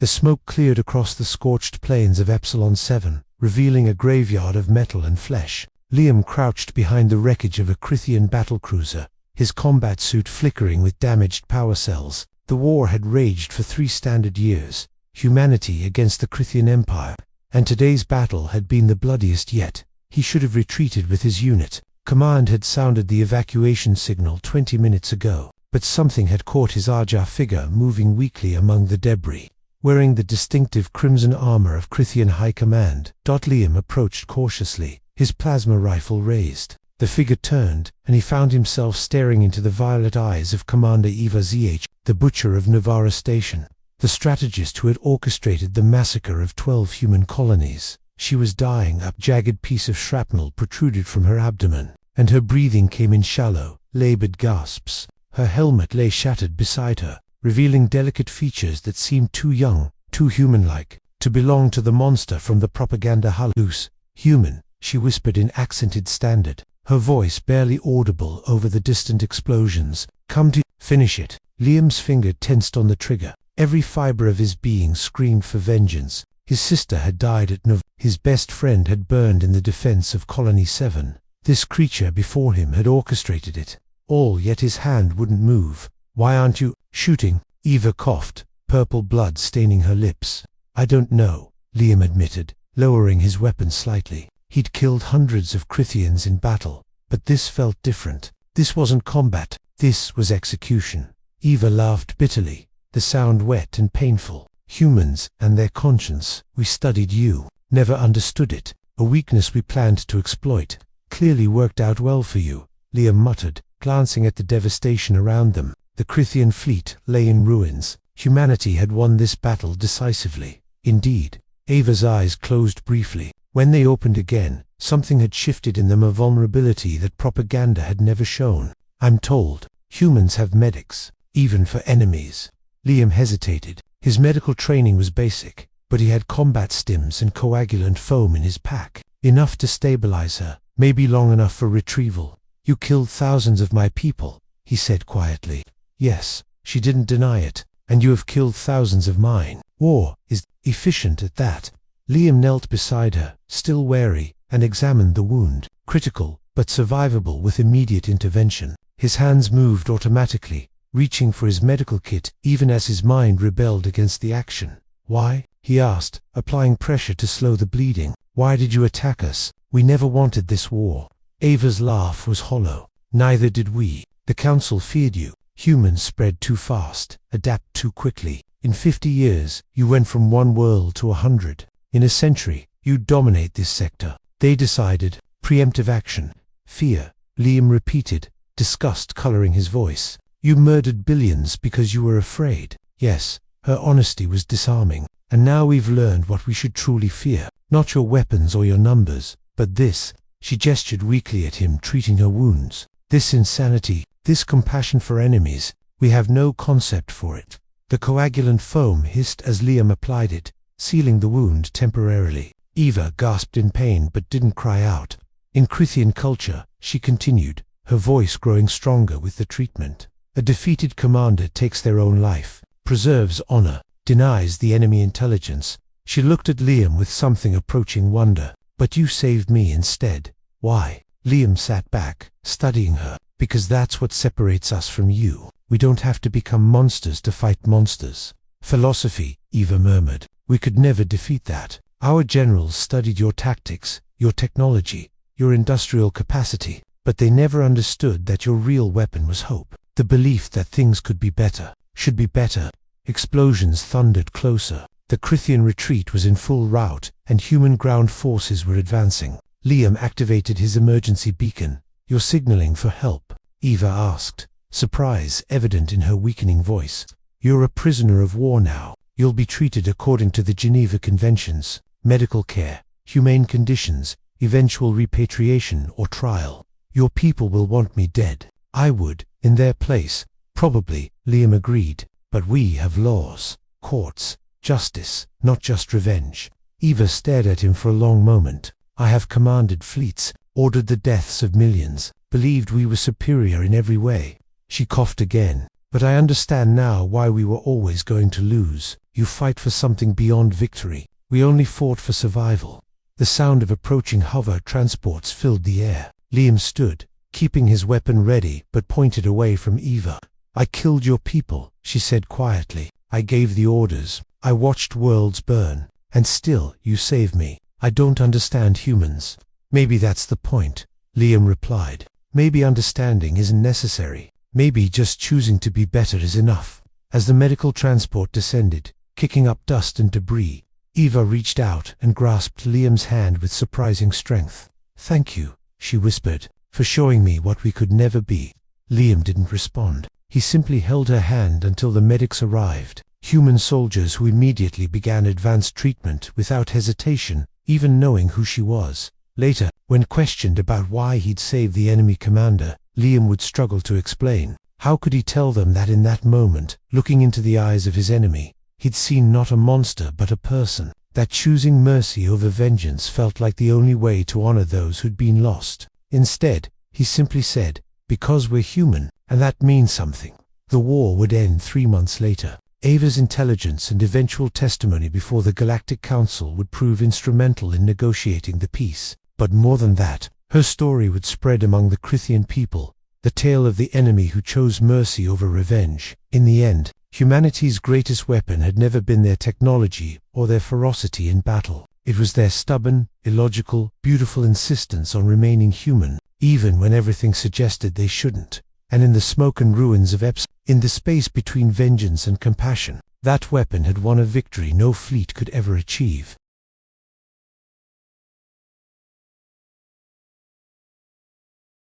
The smoke cleared across the scorched plains of Epsilon 7, revealing a graveyard of metal and flesh. Liam crouched behind the wreckage of a Crythian battlecruiser, his combat suit flickering with damaged power cells. The war had raged for 3 standard years, humanity against the Crythian Empire, and today's battle had been the bloodiest yet. He should have retreated with his unit. Command had sounded the evacuation signal 20 minutes ago, but something had caught his Arja figure moving weakly among the debris. Wearing the distinctive crimson armor of Crythian High Command, Liam approached cautiously, his plasma rifle raised. The figure turned, and he found himself staring into the violet eyes of Commander Eva Zh, the Butcher of Navara Station, the strategist who had orchestrated the massacre of 12 human colonies. She was dying. A jagged piece of shrapnel protruded from her abdomen, and her breathing came in shallow, labored gasps. Her helmet lay shattered beside her, revealing delicate features that seemed too young, too human-like, to belong to the monster from the propaganda halus. "Human," she whispered in accented standard, her voice barely audible over the distant explosions. "Come to finish it." Liam's finger tensed on the trigger. Every fiber of his being screamed for vengeance. His sister had died at Nov. His best friend had burned in the defense of Colony 7. This creature before him had orchestrated it all, yet his hand wouldn't move. "Why aren't you shooting?" Eva coughed, purple blood staining her lips. "I don't know," Liam admitted, lowering his weapon slightly. He'd killed hundreds of Crythians in battle, but this felt different. This wasn't combat, this was execution. Eva laughed bitterly, the sound wet and painful. "Humans and their conscience. We studied you, never understood it. A weakness we planned to exploit. Clearly worked out well for you," Liam muttered, glancing at the devastation around them. The Crythian fleet lay in ruins. Humanity had won this battle decisively. Indeed. Eva's eyes closed briefly. When they opened again, something had shifted in them, a vulnerability that propaganda had never shown. "I'm told humans have medics, even for enemies." Liam hesitated. His medical training was basic, but he had combat stims and coagulant foam in his pack, enough to stabilize her, maybe long enough for retrieval. "You killed thousands of my people," he said quietly. "Yes," she didn't deny it, "and you have killed thousands of mine. War is efficient at that." Liam knelt beside her, still wary, and examined the wound. Critical, but survivable with immediate intervention. His hands moved automatically, reaching for his medical kit, even as his mind rebelled against the action. "Why?" he asked, applying pressure to slow the bleeding. "Why did you attack us? We never wanted this war." Ava's laugh was hollow. "Neither did we. The Council feared you. Humans spread too fast, adapt too quickly. In 50 years, you went from 1 world to 100. In a century, you'd dominate this sector. They decided. Preemptive action. Fear," Liam repeated, disgust coloring his voice. "You murdered billions because you were afraid." "Yes." Her honesty was disarming. "And now we've learned what we should truly fear. Not your weapons or your numbers, but this." She gestured weakly at him, treating her wounds. "This insanity, this compassion for enemies, we have no concept for it." The coagulant foam hissed as Liam applied it, sealing the wound temporarily. Eva gasped in pain but didn't cry out. "In Crythian culture," she continued, her voice growing stronger with the treatment, "a defeated commander takes their own life, preserves honor, denies the enemy intelligence." She looked at Liam with something approaching wonder. "But you saved me instead. Why?" Liam sat back, studying her. "Because that's what separates us from you. We don't have to become monsters to fight monsters." "Philosophy," Eva murmured. "We could never defeat that. Our generals studied your tactics, your technology, your industrial capacity, but they never understood that your real weapon was hope. The belief that things could be better, should be better." Explosions thundered closer. The Crythian retreat was in full rout, and human ground forces were advancing. Liam activated his emergency beacon. "You're signaling for help?" Eva asked, surprise evident in her weakening voice. "You're a prisoner of war now. You'll be treated according to the Geneva Conventions. Medical care, humane conditions, eventual repatriation or trial. Your people will want me dead. I would, in their place, probably," Liam agreed. "But we have laws, courts, justice, not just revenge." Eva stared at him for a long moment. "I have commanded fleets, ordered the deaths of millions, believed we were superior in every way." She coughed again. "But I understand now why we were always going to lose." You fight for something beyond victory. We only fought for survival." The sound of approaching hover transports filled the air. Liam stood, keeping his weapon ready, but pointed away from Eva. "I killed your people," she said quietly. "I gave the orders. I watched worlds burn. And still, you saved me. I don't understand humans." "Maybe that's the point," Liam replied. "Maybe understanding isn't necessary. Maybe just choosing to be better is enough." As the medical transport descended, kicking up dust and debris, Eva reached out and grasped Liam's hand with surprising strength. "Thank you," she whispered, "for showing me what we could never be." Liam didn't respond. He simply held her hand until the medics arrived, human soldiers who immediately began advanced treatment without hesitation, even knowing who she was. Later, when questioned about why he'd saved the enemy commander, Liam would struggle to explain. How could he tell them that in that moment, looking into the eyes of his enemy, he'd seen not a monster but a person, that choosing mercy over vengeance felt like the only way to honor those who'd been lost? Instead, he simply said, "Because we're human, and that means something." The war would end 3 months later. Ava's intelligence and eventual testimony before the Galactic Council would prove instrumental in negotiating the peace. But more than that, her story would spread among the Crithian people, the tale of the enemy who chose mercy over revenge. In the end, humanity's greatest weapon had never been their technology or their ferocity in battle. It was their stubborn, illogical, beautiful insistence on remaining human, even when everything suggested they shouldn't. And in the smoke and ruins of Epsilon, in the space between vengeance and compassion, that weapon had won a victory no fleet could ever achieve.